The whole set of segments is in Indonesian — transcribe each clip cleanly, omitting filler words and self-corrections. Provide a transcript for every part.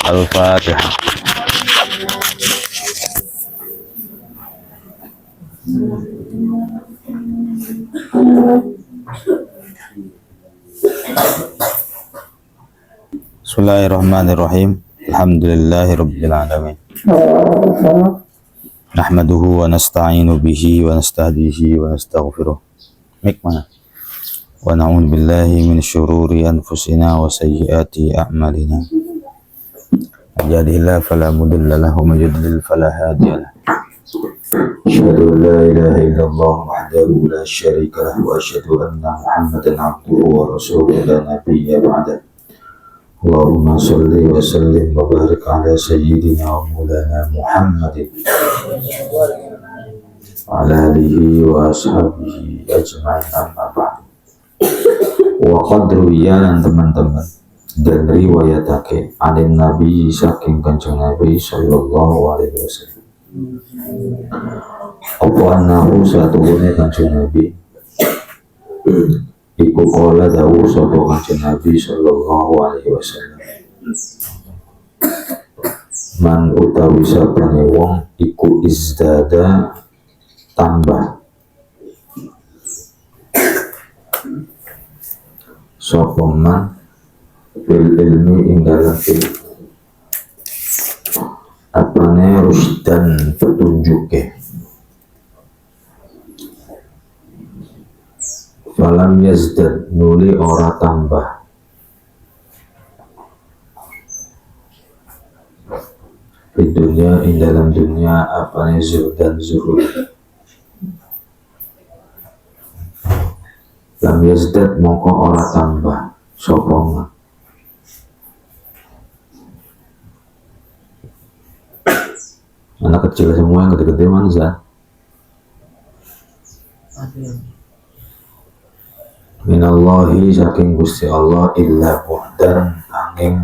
Al-Fatihah. Bismillahirrahmanirrahim. Alhamdulillahirabbil alamin. Nahmaduhu wa nasta'inu bihi wa nastahdihi wa nastaghfiruh. Mikmana. Wa na'udzu billahi min syururi anfusina wa sayyiati a'malina. Yahdihillahu fala mudilla lahu wa may yudlil fala hadiya lahu. Asyhadu an la ilaha illallah wahdahu la syarika lahu wa asyhadu anna Muhammadan 'abduhu wa rasuluhu la nabiyya ba'dahu. Allahumma shalli wa sallim wa barik ala sayyidina wa maulana Muhammadin wa ala alihi wa ashabihi ajma'in, amma ba'du. Wa qad ruwiya, teman-teman, dan riwayatake anin Nabi saking Kanjeng Nabi sallallahu alaihi wasallam. Apa anahu satuhune Kanjeng Nabi iku kala dawuh sapa Kanjeng Nabi sallallahu alaihi wasallam, man utawi sapane wong iku izdada tambah sapa man fil ilmi ing dalam ilmu apane rusdan petunjuke, falam yazdad nuli ora tambah di dunia ing dalam dunia apane zuhdan zuhud, lam yazdad mongko ora tambah sapa. Anak kecil semua yang gede-gede mana Zah? Minallahi saking Gusti Allah illa buhdan angin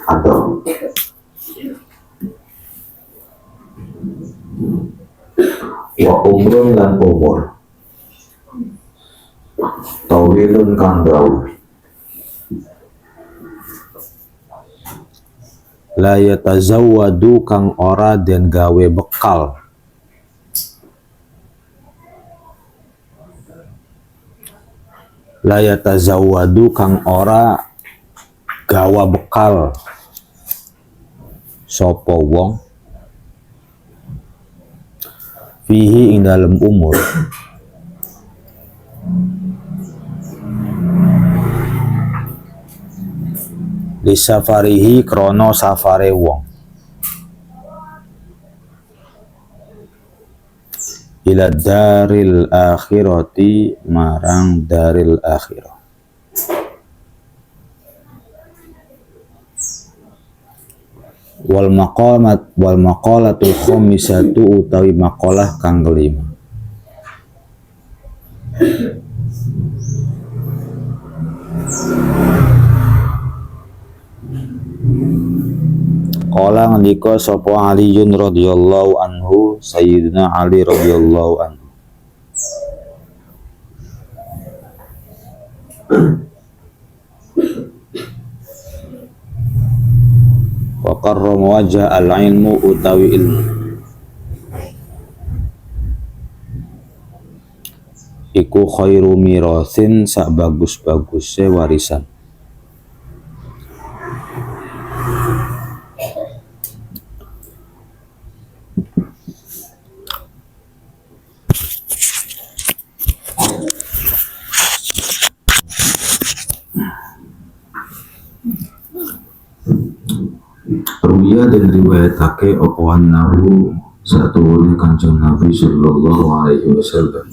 ado. Wa umrun lan umur tawilun kang dawu, la yatazawwadu kang ora den gawe bekal, la yatazawwadu kang ora gawa bekal sapa wong fihi ing dalem umur di safarihi krono safare wong ila daril akhirati marang daril akhirah. Wal maqalatul khamisatu utawi maqalah kang kelima. Qala ngendika sapa Aliyun radhiyallahu anhu, Sayyidina Ali radhiyallahu anhu, wa karrama wajha al-ilmu utawi ilmu iku khairu mirasin sak bagus-baguse warisan. Ruya dan riwayatake opoan nahu satuhune Kanjeng Nabi sallallahu alaihi wasallam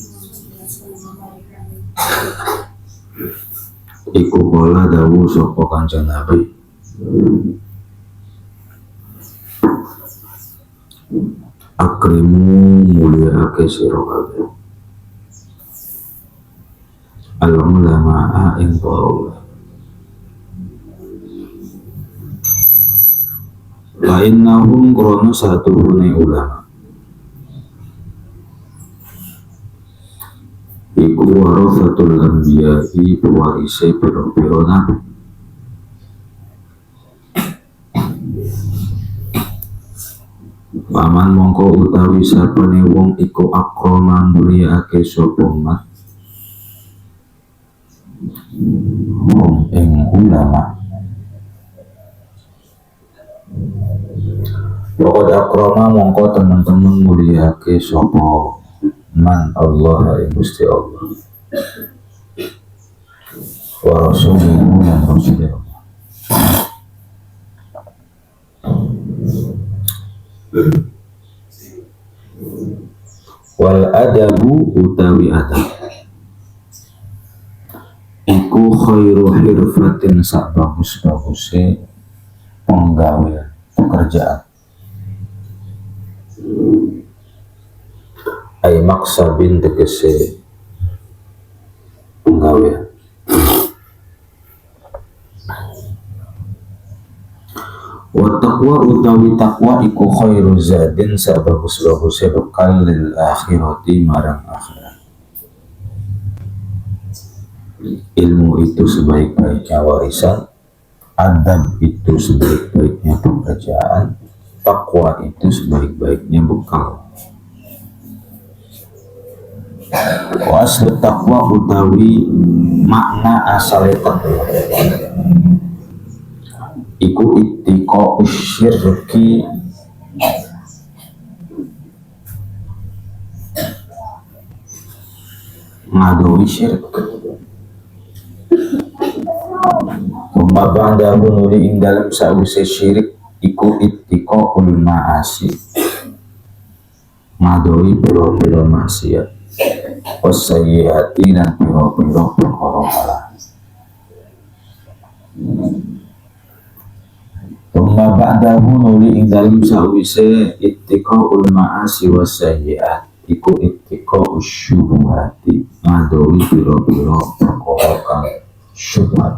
iku kala dawuh sapa Kanjeng Nabi, akrimu mulyakake sira kabeh al-ulama ing para lainahum krono satuhune ulama iku warasatul anbiya'i pewarise pira-pira nabi. Paman mongko utawi sapane wong iku akrama mulyakake sapa man wong ing ulama. Pokok akrama mongko teman-teman mulyakake sapa man Allah ing Gusti Allah wa rasuluhu lan rasulullah. Wal adabu utawi adab iku khairu hirfatin sak bagus-baguse penggawean pekerjaan ay maksabin tegese penggawean. Wa taqwa utawi takwa iku khairu zadin sabagus-bagusnya bekal lil akhirati marang akhirat. Ilmu itu sebaik-baiknya warisan, adab itu sebaik-baiknya pekerjaan, takwa itu sebaik-baiknya bekal. Wa asli takwa utawi makna asale takwa iku ittiqa usyirki ngadowi syirik. Pembabandahu nuli ing dalam sawise syirik iku ittiqa ul ma'asi ngadowi pira-pira maksiat wasayyiati lan pira-pira perkara salah. Tumma ba'dahu nuli ing dalem sawise ittiqaul ma'asi wasayyi'at iku ittiqaus syubhati ngadowi pira-pira perkara kang syubhat.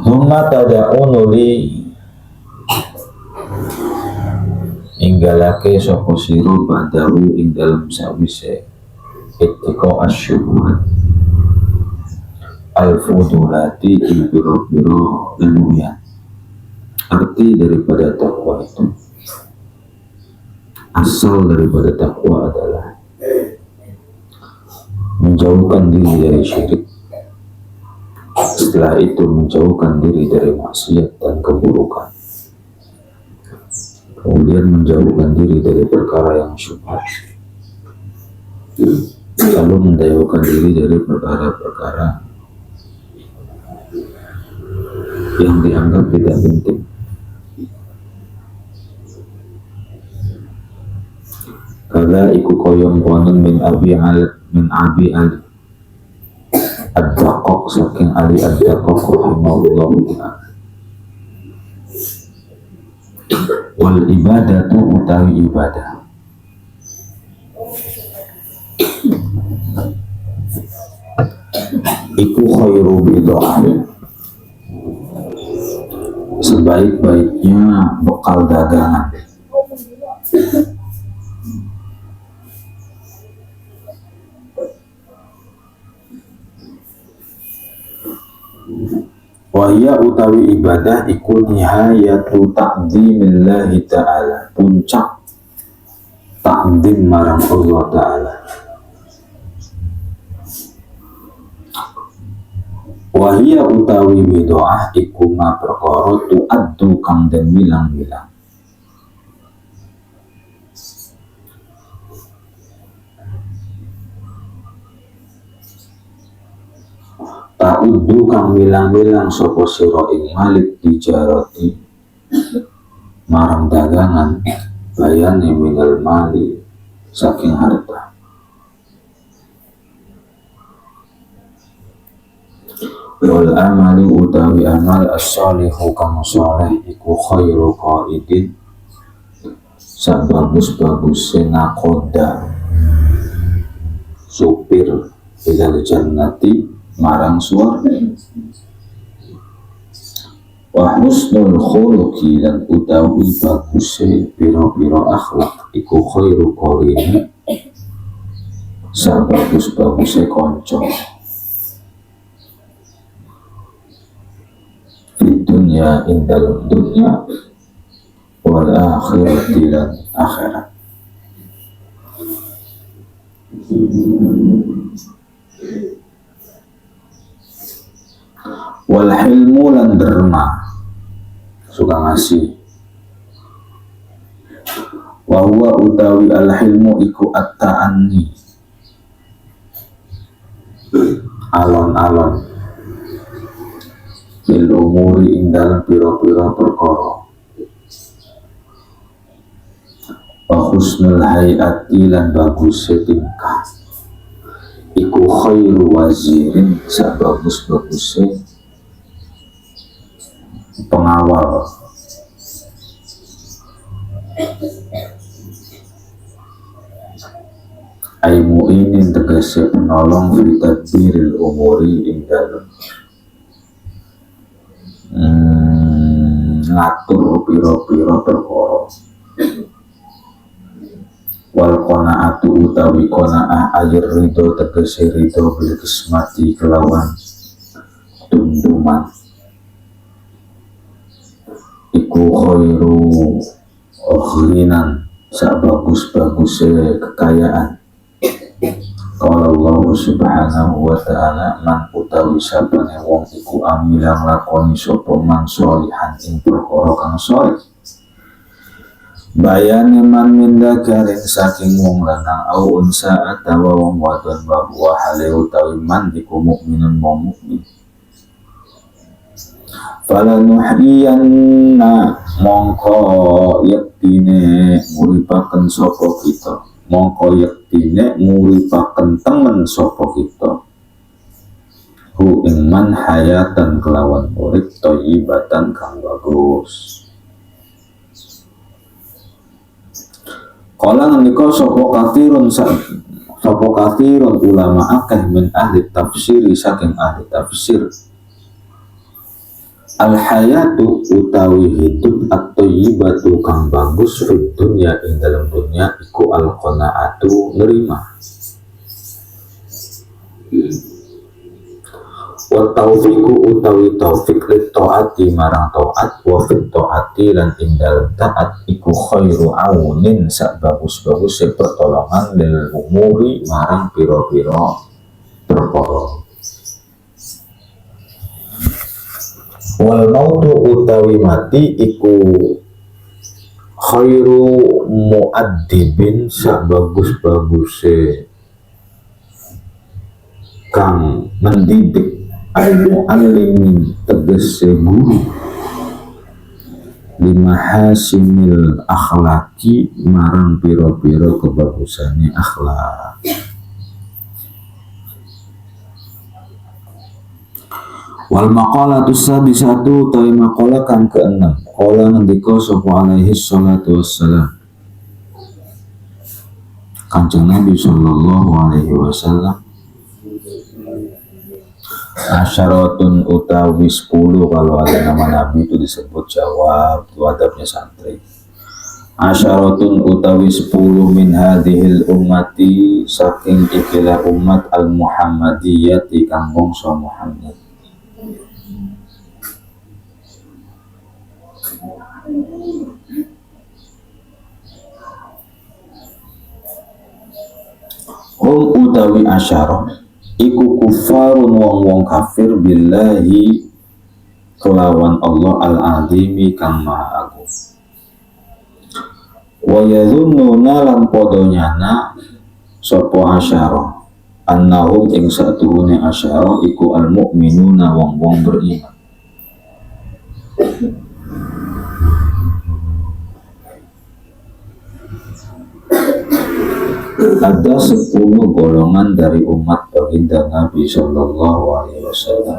Tumma tada'u nuli inggalake sapa sira ba'dahu ing dalem sawise ittiqaus syubhat al-fudulati ing biro-biro ilmiah. Arti daripada takwa itu, asal daripada takwa adalah menjauhkan diri dari syirik, setelah itu menjauhkan diri dari maksiat dan keburukan, kemudian menjauhkan diri dari perkara yang syubhat, lalu menjauhkan diri dari perkara-perkara yang dianggap tidak penting. Kala iku koyong konon min abi al ad-Daqaq saking Ali ad-Daqaq rahimahullah ta'ala. Wal ibadatu utawi ibadah iku khairu bid'ah sebaik-baiknya bekal dagangan. Wahya utawi ibadah iku nihayatu ta'zimillahi ta'ala, puncak ta'zim marang Allah ta'ala. Wahia utawi bid'ah iku ma perkara tu'addu kang den milang-milang. Ta'uddu kang milang-milang sapa sira ing malik tijarati marang dagangan bayane minal mali saking harta. Wal amalu utawi amal as-salihu kang saleh iku khairu qaidin sabagus-baguse nakoda supir ilal jannati marang swarga. Wa husnul khuluqi lan utawi baguse pira-pira akhlak iku khairu qarini sabagus-baguse kanca. dunya indal dunya wal akhirati lan akhirat. Wal hilmu lan derma, suka ngasih. Wa huwa utawi al hilmu iku at-ta'anni, alon-alon, bil umuri ing dalem pira-pira perkara. Wa husnul hayati lan bagus tingkah, iku khairu wazirin, sabagus-baguse pengawal. Ai mu'inin tegese penolong fi tadbiril umuri ing dalem ngatur pira-pira perkara. Wal qanaatu utawi qanaah ayir ridho tegese ridho bil kismati kelawan tunduman, iku khairu ghinan, sabagus-baguse kekayaan. Qala Allah subhanahu wa ta'ala, man utawi sabane wong iku amilang lakoni sapa man sholihan ing perkara kang sholih. Bayane man minda garing saking wong lanang au unsa atawa wong wadon bahwa hale utawi man iku mukminun wong mukmin. Falanuhyiyanna mongko yektine nguripaken sapa kita, mongko yektine nguripaken temen sapa kita, hu ing man hayatan kelawan urip thayyibatan kang bagus. Kala ngendika sapa kathirun ulama akeh min ahli tafsir saking ahli tafsir, al hayatu utawi hidup at-thayyibatu kang bagus fid dunya ing dalam dunya iku al qanaatu nerima. Wa taufiku utawi taufik li taati marang taat, wa fit taati lan ing dalam taat iku khairu aunin, sak bagus-bagus pertolongan lil umuri marang pira-pira perkara. Wal mautu utawi mati iku khairu muaddibin, sak bagus-baguse kang mendidik, al-muallimin tegese guru, limahasinil akhlaki marang pira-pira kebagusane akhlak. Wal maqalatu sadisatu utawi maqalah kang keenam, qala ngendika sapa alaihi salatu wassalam, Kanjeng Nabi sallallahu alaihi wasallam, asyaratun utawi 10, kalau ada nama Nabi itu disebut jawab, itu adabnya santri. Asyaratun utawi 10 min hadhil ummati saking ikilah umat al Muhammadiyati kang bangsa Muhammad. Utawi asyarah iku kufarun wong-wong kafir billahi kelawan Allah al-azimi kang maha agung. Wa yadhunnuna lan padha nyana sapa asyarah annahum ing satuhune asyarah iku al-mu'minuna wong-wong beriman. Ada 10 golongan dari umat baginda Nabi Sallallahu Alaihi Wasallam,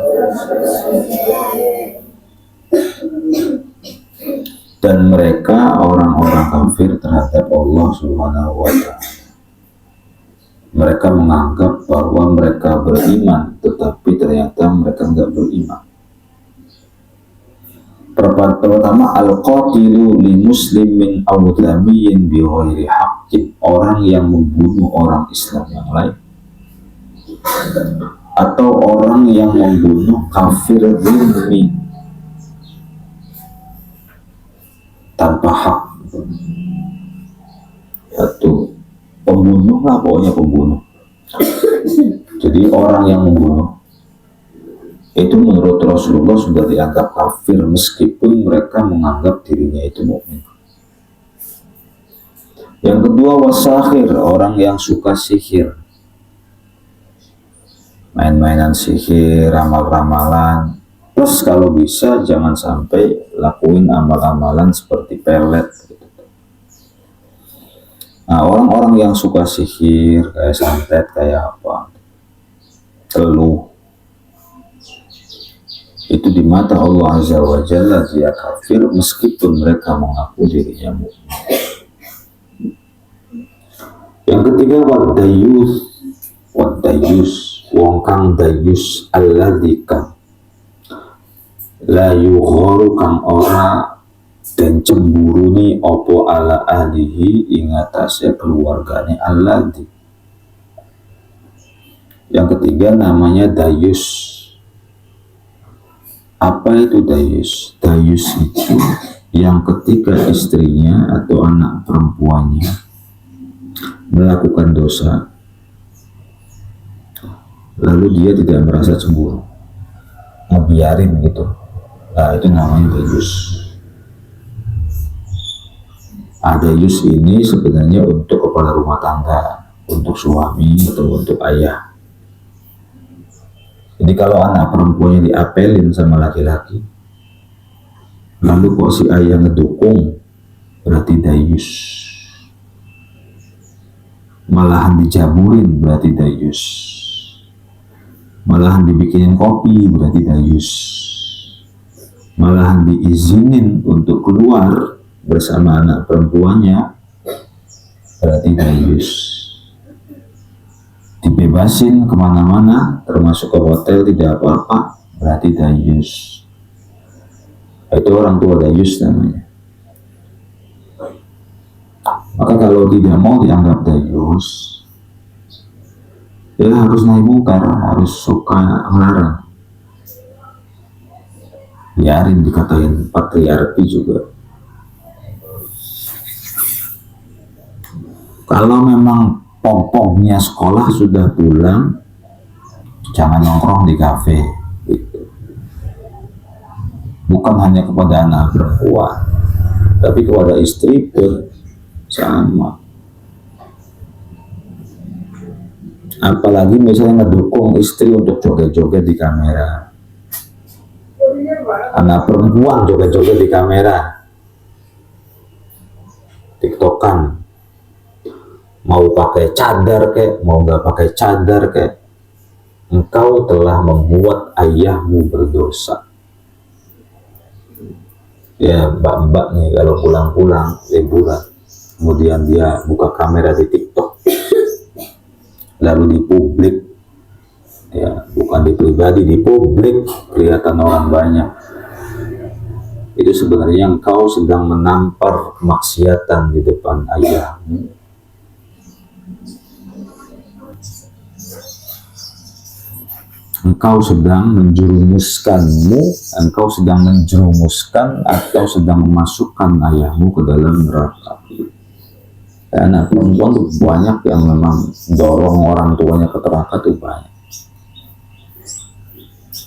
dan mereka orang-orang kafir terhadap Allah Subhanahu Wa Taala. Mereka menganggap bahwa mereka beriman, tetapi ternyata mereka enggak beriman. Pertama, al-qatilu li muslimin aw dhamiyin bi ghairi haqqin, orang yang membunuh orang Islam yang lain atau orang yang membunuh kafir dhimmi tanpa hak. Satu pembunuh lah, pokoknya pembunuh. Jadi orang yang membunuh itu menurut Rasulullah sudah dianggap kafir meskipun mereka menganggap dirinya itu mukmin. Yang kedua wasakhir, orang yang suka sihir, main-mainan sihir, ramal-ramalan. Plus kalau bisa jangan sampai lakuin amal-amalan seperti pelet. Nah, orang-orang yang suka sihir, kayak santet, kayak apa, teluh, itu di mata Allah Azza wa Jalla dia kafir meskipun mereka mengaku dirinya mukmin. Yang ketiga wadayus, wong kang dayus alladzi kang la yugharu kang ora dan cemburuni opo ala ahlihi ingatase keluargane alladzi. Yang ketiga namanya dayus. Apa itu dayus? Dayus itu yang ketika istrinya atau anak perempuannya melakukan dosa, lalu dia tidak merasa cemburu, ngebiarin gitu. Nah, itu namanya dayus. Dayus ini sebenarnya untuk kepala rumah tangga, untuk suami atau untuk ayah. Jadi kalau anak perempuannya diapelin sama laki-laki, lalu kok si ayah ngedukung, berarti dayus. Malahan dijamurin berarti dayus. Malahan dibikinin kopi berarti dayus. Malahan diizinin untuk keluar bersama anak perempuannya berarti dayus. Dibebasin kemana-mana termasuk ke hotel tidak apa-apa berarti dayus. Itu orang tua dayus namanya. Maka kalau tidak mau dianggap dayus, ya harus naik mungkar, harus suka ngelarang. Biarin dikatain patriarki juga. Kalau memang popoknya sekolah sudah pulang, jangan nongkrong di kafe. Gitu. Bukan hanya kepada anak perempuan, tapi kepada istri pun sama. Apalagi misalnya ngedukung istri untuk joget-joget di kamera. Anak perempuan joget-joget di kamera, tiktokan. Mau pakai cadar kek, mau nggak pakai cadar kek, engkau telah membuat ayahmu berdosa. Ya mbak-mbak nih kalau pulang-pulang liburan, kemudian dia buka kamera di TikTok, lalu di publik, ya bukan di pribadi, di publik kelihatan orang banyak. Itu sebenarnya engkau sedang menampar kemaksiatan di depan ayahmu. Engkau sedang menjerumuskanmu, engkau sedang menjerumuskan atau sedang memasukkan ayahmu ke dalam neraka. Anak perempuan tuh banyak yang memang dorong orang tuanya ke neraka tuh banyak.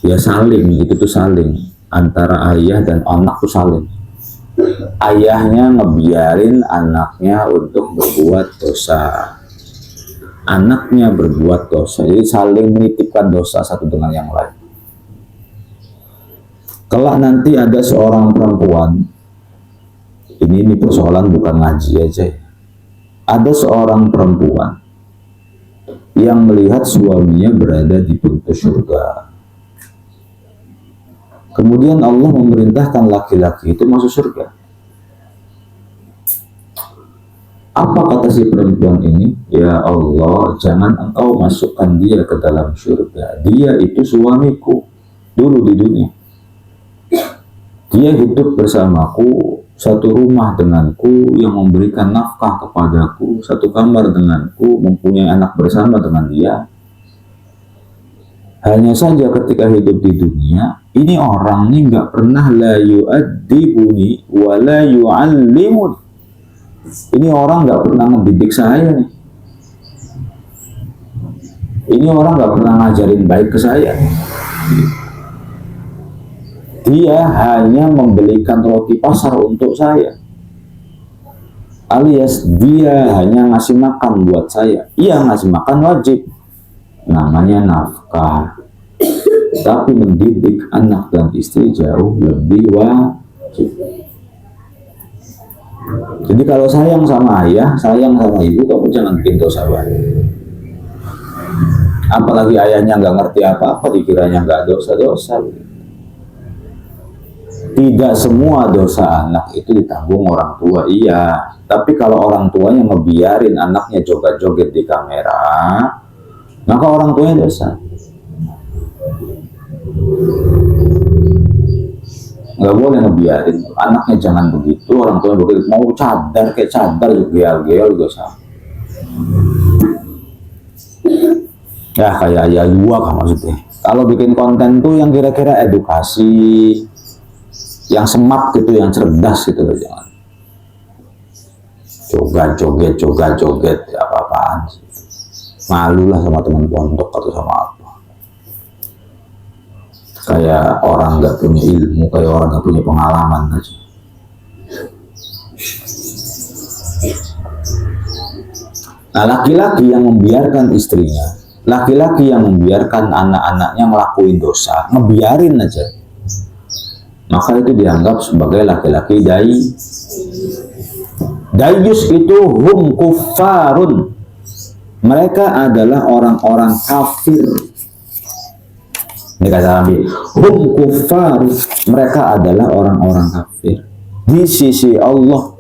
Ya saling, itu tuh saling antara ayah dan anak tuh saling. Ayahnya ngebiarin anaknya untuk berbuat dosa. Anaknya berbuat dosa, jadi saling menitipkan dosa satu dengan yang lain. Kelak nanti ada seorang perempuan, ini persoalan bukan ngaji aja ya. Ada seorang perempuan yang melihat suaminya berada di pintu surga. Kemudian Allah memerintahkan laki-laki itu masuk surga. Apa kata si perempuan ini? Ya Allah, jangan engkau masukkan dia ke dalam surga. Dia itu suamiku dulu di dunia. Dia hidup bersamaku, satu rumah denganku, yang memberikan nafkah kepadaku, satu kamar denganku, mempunyai anak bersama dengan dia. Hanya saja ketika hidup di dunia, ini orang ini nggak pernah la yu'addibuni wa la yu'allimuni. Ini orang nggak pernah mendidik saya nih. Ini orang nggak pernah ngajarin baik ke saya. Dia hanya membelikan roti pasar untuk saya. Alias dia hanya ngasih makan buat saya. Iya, ngasih makan wajib. Namanya nafkah. Tapi mendidik anak dan istri jauh lebih wajib. Jadi kalau sayang sama ayah, sayang sama ibu, kamu jangan bikin dosa banyak. Apalagi ayahnya nggak ngerti apa-apa, dikiranya nggak dosa-dosa. Tidak semua dosa anak itu ditanggung orang tua, iya. Tapi kalau orang tuanya ngebiarin anaknya joget-joget di kamera, maka orang tuanya dosa. Nggak boleh ngebiarin anaknya, jangan begitu. Orang tuanya begitu, mau cadar kayak cadar juga geol juga sama. Ya kayak ayah gua kan maksudnya. Kalau bikin konten tuh yang kira-kira edukasi, yang smart gitu, yang cerdas gitu loh, jangan joget-joget ya apa-apaan sih. Malu lah sama teman pondok atau sama apa. Kayak orang nggak punya ilmu, kayak orang nggak punya pengalaman aja. Nah, laki-laki yang membiarkan istrinya, laki-laki yang membiarkan anak-anaknya ngelakuin dosa, ngebiarin aja, maka itu dianggap sebagai laki-laki dayus. Itu hum kuffarun, mereka adalah orang-orang kafir. Ini kata Nabi, hum kuffar, mereka adalah orang-orang kafir di sisi Allah.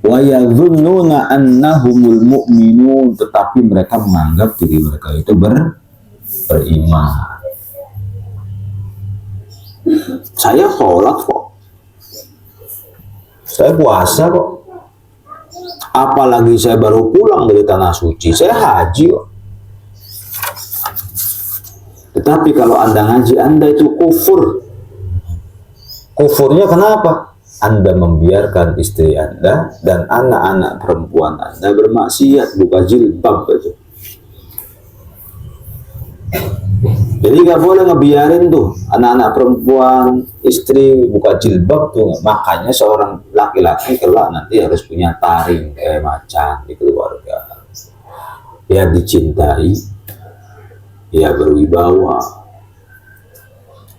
Wa yadhunnuna annahumul mu'minun, tetapi mereka menganggap diri mereka itu beriman. Saya sholat kok, saya puasa kok, apalagi saya baru pulang dari tanah suci, saya haji kok. Tetapi kalau Anda ngaji, Anda itu kufur. Kufurnya kenapa? Anda membiarkan istri Anda dan anak-anak perempuan Anda bermaksiat, buka jilbab aja. Jadi nggak boleh ngebiarin tuh anak-anak perempuan, istri buka jilbab tuh. Makanya seorang laki-laki kelak nanti harus punya taring kayak macan di keluarga. Ya dicintai, ya berwibawa.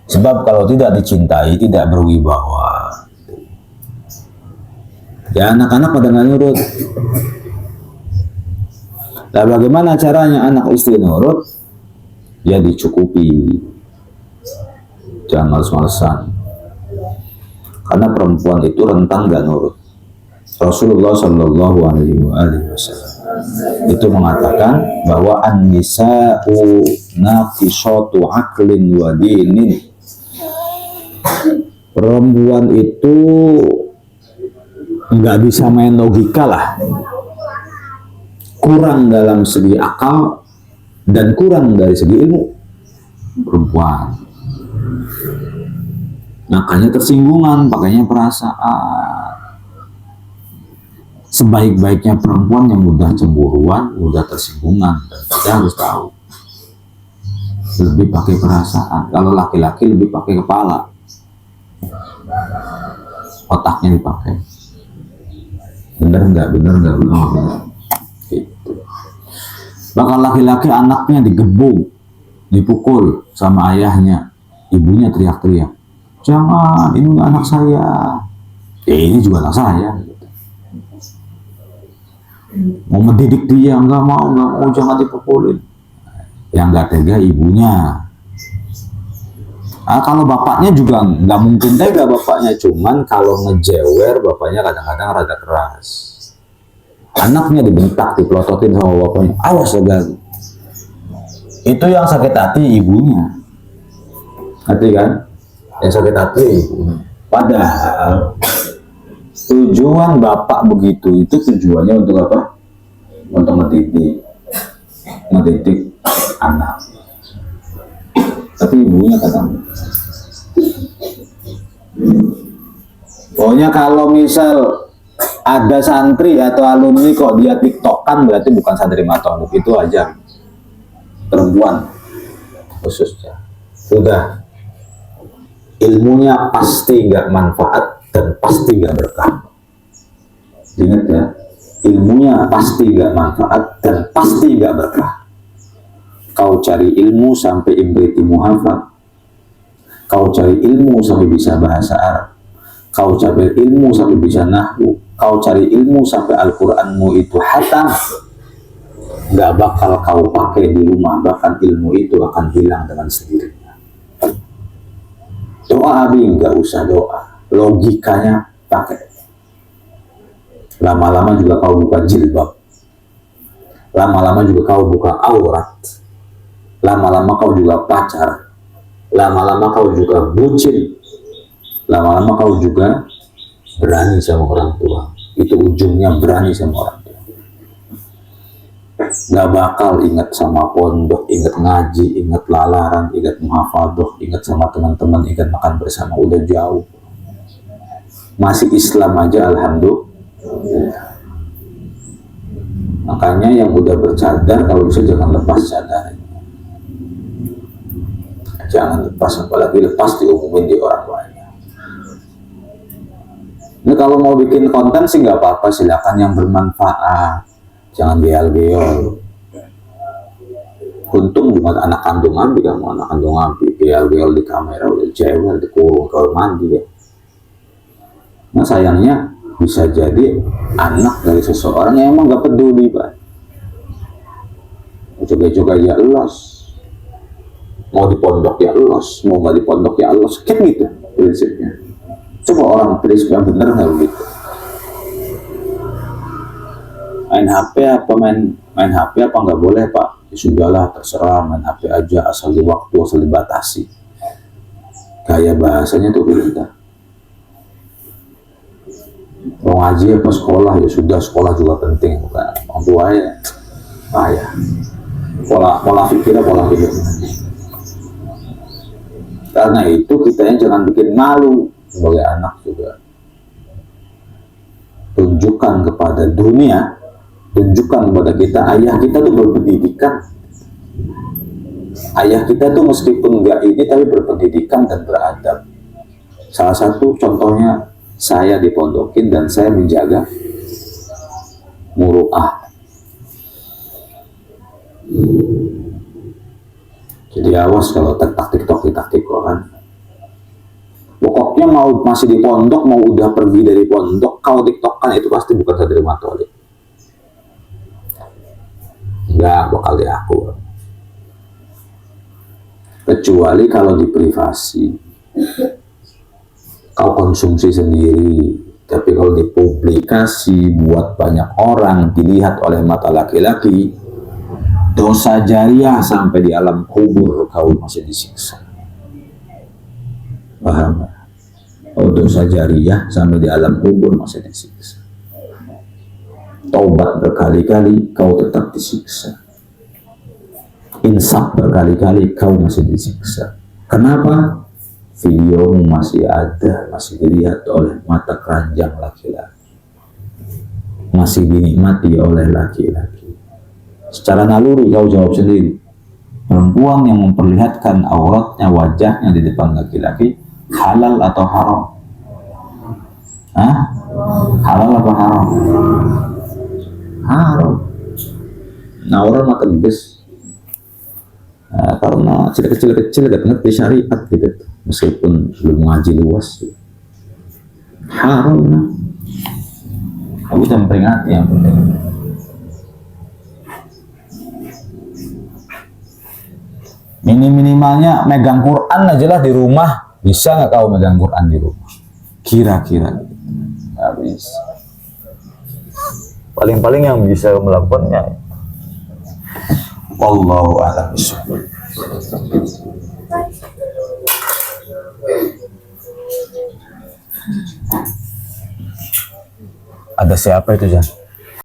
Sebab kalau tidak dicintai, tidak berwibawa, ya anak-anak pada nggak nurut. Nah, bagaimana caranya anak istri nurut? Ya dicukupi, jangan males-malesan. Karena perempuan itu rentan nggak nurut. Rasulullah Shallallahu Alaihi Wasallam itu mengatakan bahwa an-nisa'u naqishatu aqlin wa dinin. Perempuan itu nggak bisa main logika lah, kurang dalam segi akal dan kurang dari segi ilmu. Perempuan makanya tersinggungan, pakainya perasaan. Sebaik-baiknya perempuan yang mudah cemburuan, mudah tersinggungan, dan kita harus tahu lebih pakai perasaan. Kalau laki-laki lebih pakai kepala, otaknya dipakai. Bener nggak bener. Gitu. Bahkan laki-laki anaknya digebuk, dipukul sama ayahnya, ibunya teriak-teriak, jangan, ini anak saya. Ini juga anak saya. Mau mendidik dia, nggak mau, jangan dipukulin. Yang nggak tega ibunya. Kalau bapaknya juga nggak mungkin tega bapaknya, cuman kalau ngejewer bapaknya kadang-kadang rada keras. Anaknya dibentak, dipelototin sama bapaknya, awas lagi. Itu yang sakit hati ibunya. Ngerti kan? Yang sakit hati ibunya. Padahal tujuan bapak begitu itu tujuannya untuk apa? Untuk mendidik anak. tapi ibunya kadang. Pokoknya kalau misal ada santri atau alumni kok dia tiktokan, berarti bukan santri matondok, itu aja perempuan khususnya. Sudah, ilmunya pasti nggak manfaat dan pasti nggak berkah. Ingat ya, ilmunya pasti nggak manfaat dan pasti nggak berkah. Kau cari ilmu sampai imriti muhafal, kau cari ilmu sampai bisa bahasa Arab, kau cari ilmu sampai bisa nahwu, kau cari ilmu sampai Al-Qur'anmu itu hatam, nggak bakal kau pakai di rumah, bahkan ilmu itu akan hilang dengan sendirinya. Doa abi nggak usah doa, logikanya pakai. Lama-lama juga kau buka jilbab, lama-lama juga kau buka aurat, lama-lama kau juga pacar, lama-lama kau juga bucin, lama-lama kau juga berani sama orang tua. Itu ujungnya berani sama orang tua. Gak bakal ingat sama pondok, ingat ngaji, ingat lalaran, ingat muhafadoh, ingat sama teman-teman, ingat makan bersama, udah jauh. Masih Islam aja alhamdulillah. Makanya yang udah bercadar kalau bisa jangan lepas cadarnya. Jangan lepas, apalagi lepas diumumin di orang lainnya. Ini kalau mau bikin konten sih nggak apa-apa, silakan yang bermanfaat, jangan geol-geol. Untung bukan anak kandung Abi, kamu anak kandung Abi geol-geol di kamera udah cewek dikurung kamar mandi deh. Nah sayangnya bisa jadi anak dari seseorang yang emang nggak peduli, Pak. Juga ya los, mau di pondok ya los, mau nggak di pondok ya los, kayak gitu prinsipnya. Coba orang prinsipnya bener nggak begitu? Main HP apa main HP apa nggak boleh, Pak? Ya sudahlah, terserah, main HP aja asal di waktu, asal dibatasi. Gaya bahasanya tuh beda. Mau ngaji apa sekolah, ya sudah, sekolah juga penting, bukan orang tua ya payah. Pola pikirnya pola pikir. Karena itu kita yang jangan bikin malu sebagai anak juga. Tunjukkan kepada dunia, tunjukkan kepada kita, ayah kita tuh berpendidikan. Ayah kita tuh meskipun enggak ini tapi berpendidikan dan beradab. Salah satu contohnya, saya dipondokin dan saya menjaga muru'ah. Jadi awas kalau taktik kan. Pokoknya mau masih di pondok, mau udah pergi dari pondok, kau tiktokan itu pasti bukan santri matolib. Enggak bakal diaku. Kecuali kalau di privasi, kau konsumsi sendiri. Tapi kalau dipublikasi buat banyak orang, dilihat oleh mata laki-laki, dosa jariah sampai di alam kubur kau masih disiksa. Paham? Oh, dosa jariah sampai di alam kubur masih disiksa. Taubat berkali-kali kau tetap disiksa. Insaf berkali-kali kau masih disiksa. Kenapa? Videomu masih ada, masih dilihat oleh mata keranjang laki-laki, masih dinikmati oleh laki-laki. Secara naluri kau jawab sendiri. Perempuan yang memperlihatkan auratnya, wajahnya di depan laki-laki, halal atau haram? Hah? Halal atau haram? Haram. Nah, orang mah tegas. Nah, karena kecil-kecil gak ngerti syariat gitu, meskipun belum ngaji luas, haram. Nah, aku bisa memperingati yang penting. Minimalnya megang Quran aja lah di rumah. Bisa nggak kau megang Quran di rumah? Kira-kira nggak bisa. Paling-paling yang bisa melakukannya, wallahu a'lam bishawab. Ada siapa itu, Jan?